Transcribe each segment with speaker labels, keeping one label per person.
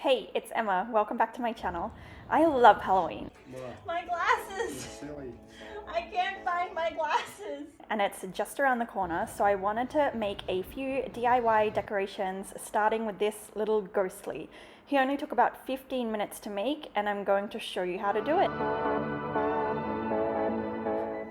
Speaker 1: Hey, it's Emma. Welcome back to my channel. I love Halloween.
Speaker 2: My glasses!
Speaker 3: Silly.
Speaker 2: I can't find my glasses!
Speaker 1: And it's just around the corner, so I wanted to make a few DIY decorations, starting with this little ghostly. He only took about 15 minutes to make, and I'm going to show you how to do it.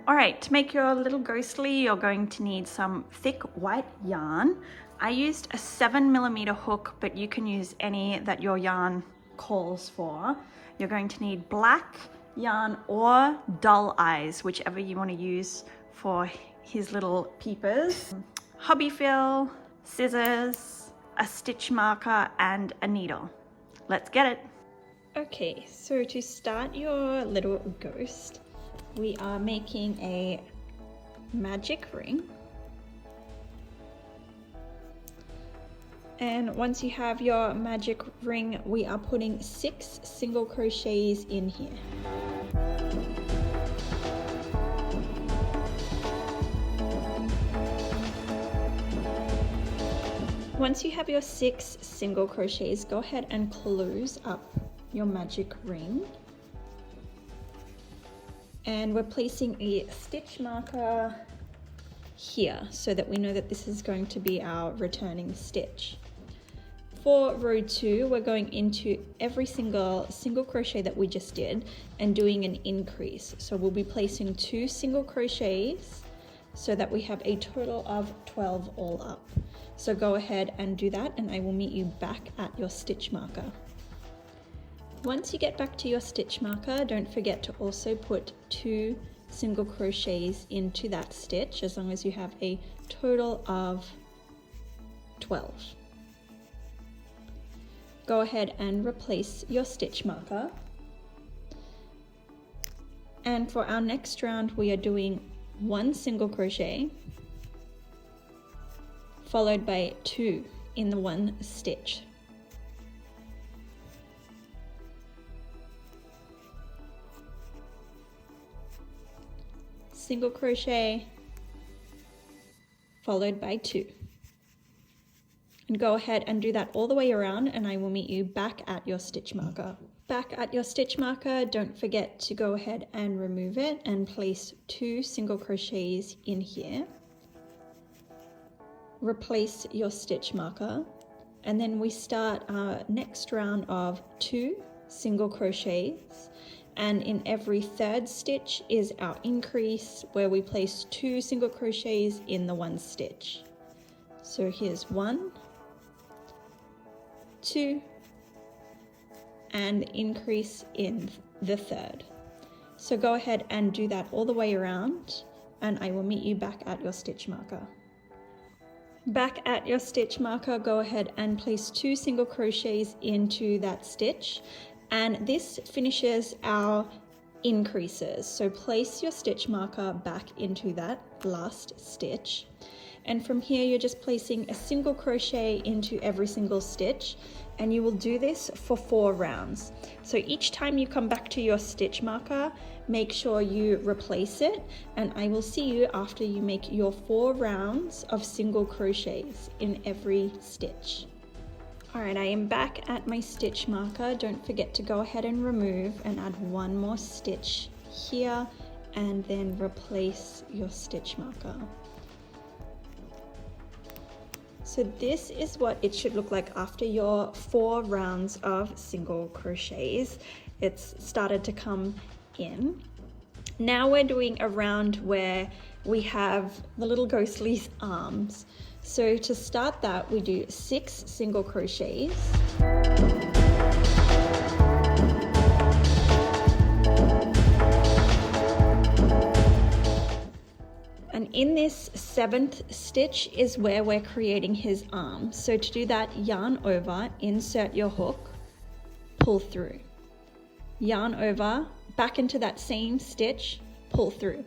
Speaker 1: Alright, to make your little ghostly, you're going to need some thick white yarn. I used a 7mm hook, but you can use any that your yarn calls for. You're going to need black yarn or dull eyes, whichever you want to use for his little peepers. Hobby fill, scissors, a stitch marker, and a needle. Let's get it. Okay, so to start your little ghost, we are making a magic ring. And once you have your magic ring, we are putting 6 single crochets in here. Once you have your 6 single crochets, go ahead and close up your magic ring. And we're placing a stitch marker here so that we know that this is going to be our returning stitch. For row 2, we're going into every single crochet that we just did and doing an increase. So we'll be placing 2 single crochets so that we have a total of 12 all up. So go ahead and do that, and I will meet you back at your stitch marker. Once you get back to your stitch marker, don't forget to also put 2 single crochets into that stitch, as long as you have a total of 12. Go ahead and replace your stitch marker. And for our next round, we are doing 1 single crochet followed by 2 in the 1 stitch. Single crochet followed by 2. And go ahead and do that all the way around, and I will meet you back at your stitch marker. Back at your stitch marker, don't forget to go ahead and remove it and place 2 single crochets in here. Replace your stitch marker, and then we start our next round of 2 single crochets, and in every 3rd stitch is our increase, where we place 2 single crochets in the 1 stitch. So here's 1, 2, and increase in the 3rd. So go ahead and do that all the way around, and I will meet you back at your stitch marker. Back at your stitch marker, go ahead and place 2 single crochets into that stitch, and this finishes our increases. So place your stitch marker back into that last stitch, and from here you're just placing a single crochet into every single stitch, and you will do this for 4 rounds. So each time you come back to your stitch marker, make sure you replace it, and I will see you after you make your 4 rounds of single crochets in every stitch. Alright, I am back at my stitch marker. Don't forget to go ahead and remove and add 1 more stitch here, and then replace your stitch marker. So this is what it should look like after your 4 rounds of single crochets. It's started to come in. Now we're doing a round where we have the little ghostly's arms. So to start that, we do 6 single crochets. And in this 7th stitch is where we're creating his arm. So to do that, yarn over, insert your hook, pull through. Yarn over, back into that same stitch, pull through.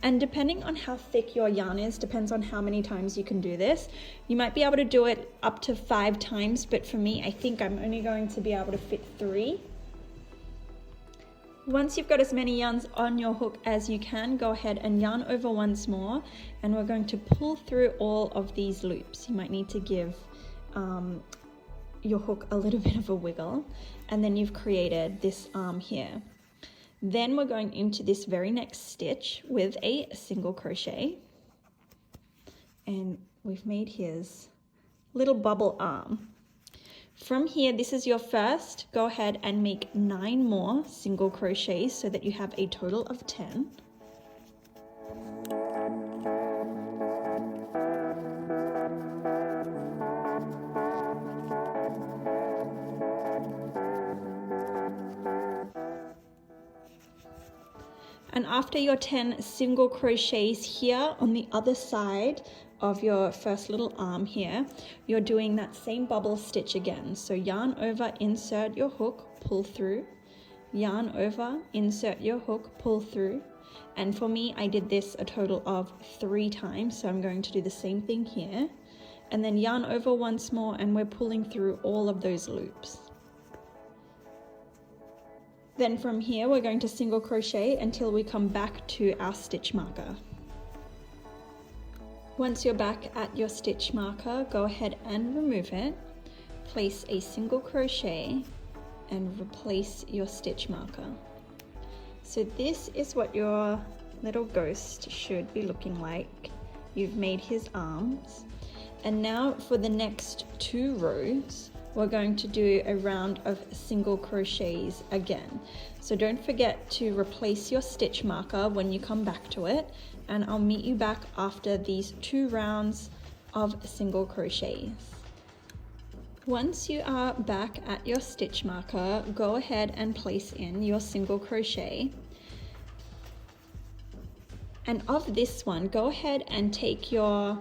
Speaker 1: And depending on how thick your yarn is, depends on how many times you can do this. You might be able to do it up to 5 times, but for me, I think I'm only going to be able to fit 3. Once you've got as many yarns on your hook as you can, go ahead and yarn over once more, and we're going to pull through all of these loops. You might need to give your hook a little bit of a wiggle, and then you've created this arm here. Then we're going into this very next stitch with a single crochet, and we've made his little bubble arm. From here, this is your first. Go ahead and make 9 more single crochets so that you have a total of 10. And after your 10 single crochets here on the other side of your first little arm here, you're doing that same bubble stitch again. So yarn over, insert your hook, pull through, yarn over, insert your hook, pull through. And for me, I did this a total of 3 times, so I'm going to do the same thing here. And then yarn over once more, and we're pulling through all of those loops. Then from here, we're going to single crochet until we come back to our stitch marker. Once you're back at your stitch marker, go ahead and remove it. Place a single crochet and replace your stitch marker. So this is what your little ghost should be looking like. You've made his arms. And now for the next 2 rows, we're going to do a round of single crochets again. So don't forget to replace your stitch marker when you come back to it, and I'll meet you back after these 2 rounds of single crochets. Once you are back at your stitch marker, go ahead and place in your single crochet. And of this one, go ahead and take your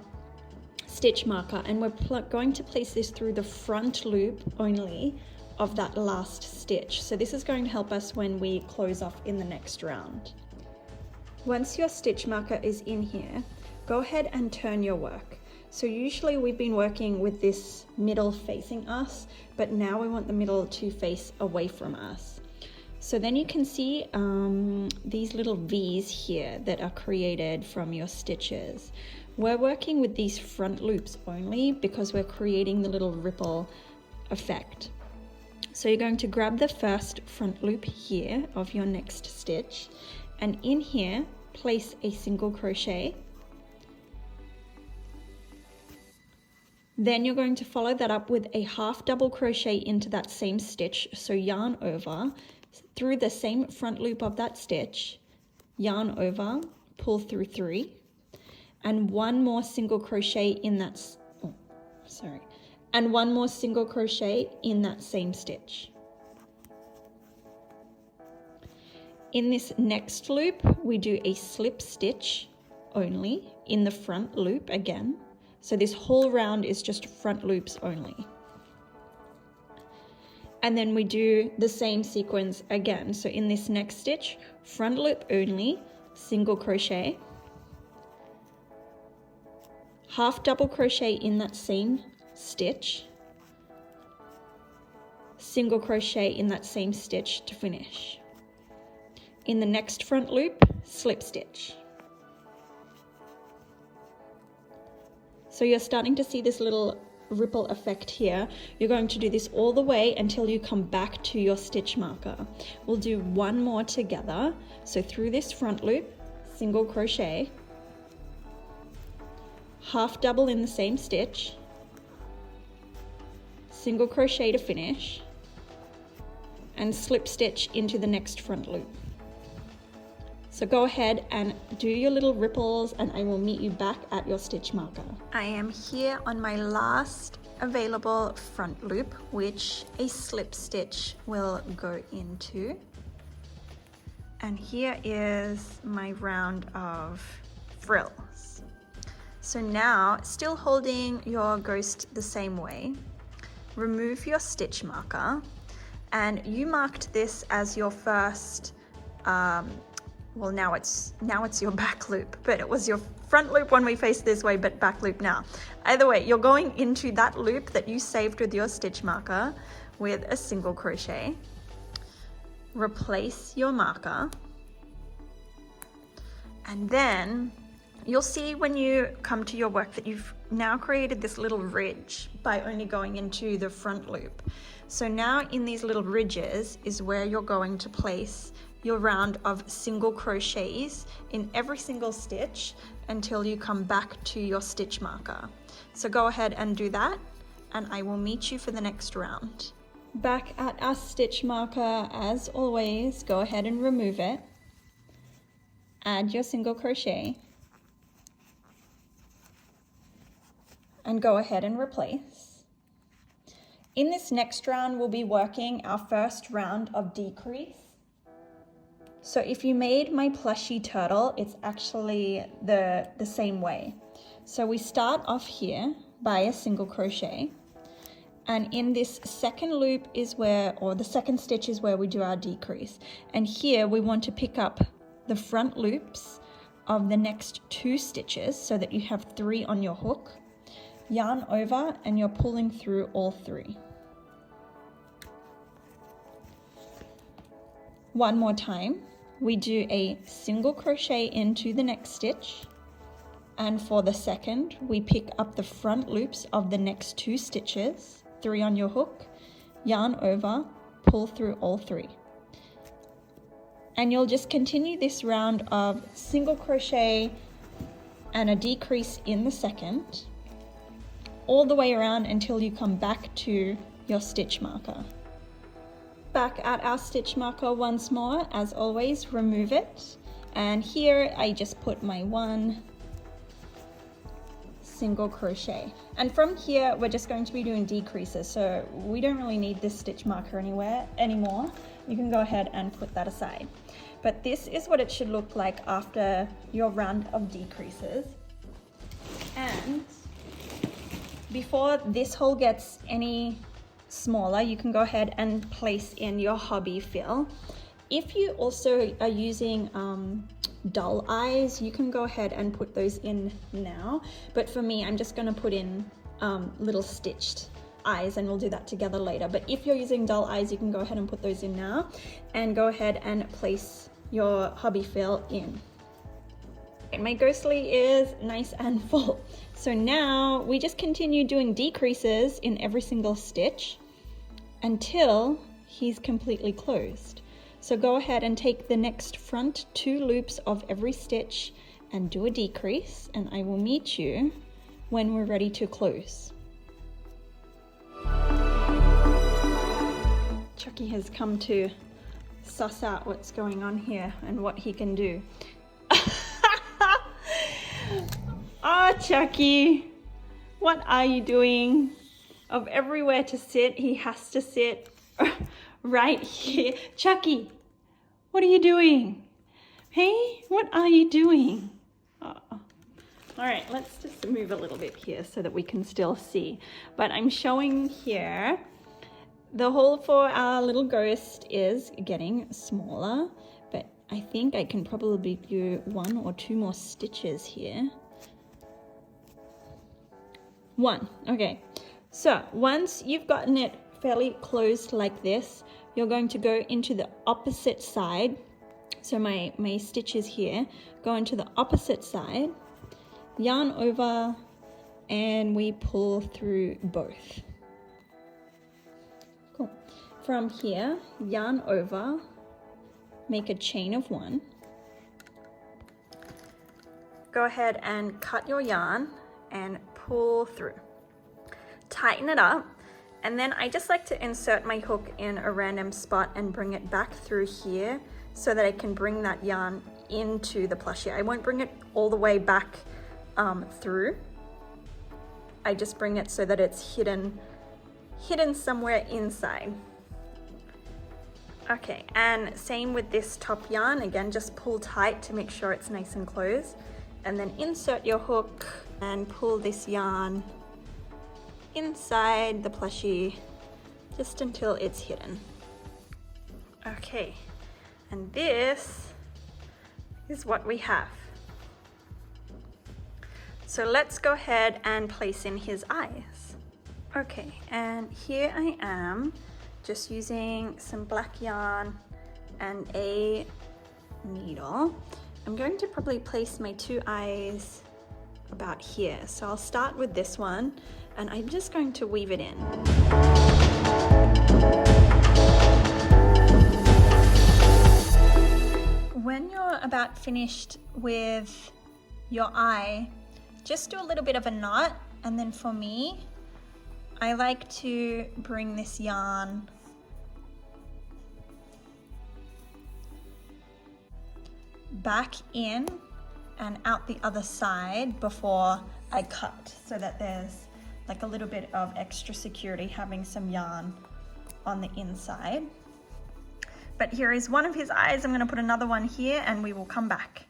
Speaker 1: stitch marker, and we're going to place this through the front loop only of that last stitch. So this is going to help us when we close off in the next round. Once your stitch marker is in here, go ahead and turn your work. So usually we've been working with this middle facing us, but now we want the middle to face away from us. So then you can see these little V's here that are created from your stitches. We're working with these front loops only because we're creating the little ripple effect. So you're going to grab the first front loop here of your next stitch, and in here place a single crochet. Then you're going to follow that up with a half double crochet into that same stitch. So yarn over through the same front loop of that stitch, yarn over, pull through 3, and 1 more single crochet in that, and 1 more single crochet in that same stitch. In this next loop, we do a slip stitch only in the front loop again. So this whole round is just front loops only. And then we do the same sequence again. So in this next stitch, front loop only, single crochet, half double crochet in that same stitch, single crochet in that same stitch to finish. In the next front loop, slip stitch. So you're starting to see this little ripple effect here. You're going to do this all the way until you come back to your stitch marker. We'll do 1 more together. So through this front loop, single crochet, half double in the same stitch, single crochet to finish, and slip stitch into the next front loop. So go ahead and do your little ripples, and I will meet you back at your stitch marker. I am here on my last available front loop, which a slip stitch will go into. And here is my round of frills. So now, still holding your ghost the same way, remove your stitch marker, and you marked this as your first well, now it's your back loop, but it was your front loop when we faced this way, but back loop now. Either way, you're going into that loop that you saved with your stitch marker with a single crochet. Replace your marker, and then You'll see when you come to your work that you've now created this little ridge by only going into the front loop. So now in these little ridges is where you're going to place your round of single crochets in every single stitch until you come back to your stitch marker. So go ahead and do that, and I will meet you for the next round. Back at our stitch marker, as always, go ahead and remove it. Add your single crochet. And go ahead and replace. In this next round, we'll be working our first round of decrease. So if you made my plushie turtle, it's actually the same way. So we start off here by a single crochet. And in this second loop is where, or the second stitch is where we do our decrease. And here we want to pick up the front loops of the next 2 stitches so that you have 3 on your hook. Yarn over and you're pulling through all 3. One more time, we do a single crochet into the next stitch, and for the second we pick up the front loops of the next 2 stitches, 3 on your hook, yarn over, pull through all 3. And you'll just continue this round of single crochet and a decrease in the second, all the way around until you come back to your stitch marker. Back at our stitch marker once more, as always, remove it. And here I just put my 1 single crochet. And from here, we're just going to be doing decreases. So we don't really need this stitch marker anymore. You can go ahead and put that aside. But this is what it should look like after your round of decreases. And before this hole gets any smaller, you can go ahead and place in your hobby fill. If you also are using doll eyes, you can go ahead and put those in now. But for me, I'm just going to put in little stitched eyes, and we'll do that together later. But if you're using doll eyes, you can go ahead and put those in now, and go ahead and place your hobby fill in. My ghostly is nice and full. So now we just continue doing decreases in every single stitch until he's completely closed. So go ahead and take the next front 2 loops of every stitch and do a decrease, and I will meet you when we're ready to close. Chucky has come to suss out what's going on here and what he can do. Ah, Chucky, what are you doing? Of everywhere to sit, he has to sit right here. Chucky, what are you doing? Hey, what are you doing? Oh. All right, let's just move a little bit here so that we can still see. But I'm showing here, the hole for our little ghost is getting smaller, but I think I can probably do 1 or 2 more stitches here. 1, okay. So once you've gotten it fairly closed like this, you're going to go into the opposite side. So my stitches here go into the opposite side, yarn over, and we pull through both. Cool. From here, yarn over, make a chain of 1. Go ahead and cut your yarn and pull through. Tighten it up, and then I just like to insert my hook in a random spot and bring it back through here so that I can bring that yarn into the plushie. I won't bring it all the way back through. I just bring it so that it's hidden somewhere inside. Okay, and same with this top yarn. Again, just pull tight to make sure it's nice and closed, and then insert your hook and pull this yarn inside the plushie just until it's hidden. Okay, and this is what we have. So let's go ahead and place in his eyes. Okay, and here I am just using some black yarn and a needle, I'm going to probably place my 2 eyes about here. So I'll start with this one and I'm just going to weave it in. When you're about finished with your eye, just do a little bit of a knot, and then for me, I like to bring this yarn back in and out the other side before I cut, so that there's like a little bit of extra security having some yarn on the inside. But here is one of his eyes. I'm going to put another one here and we will come back.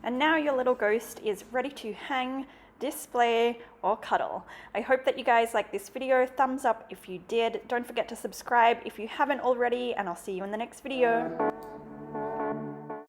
Speaker 1: And now your little ghost is ready to hang, display, or cuddle. I hope that you guys like this video. Thumbs up if you did. Don't forget to subscribe if you haven't already, and I'll see you in the next video.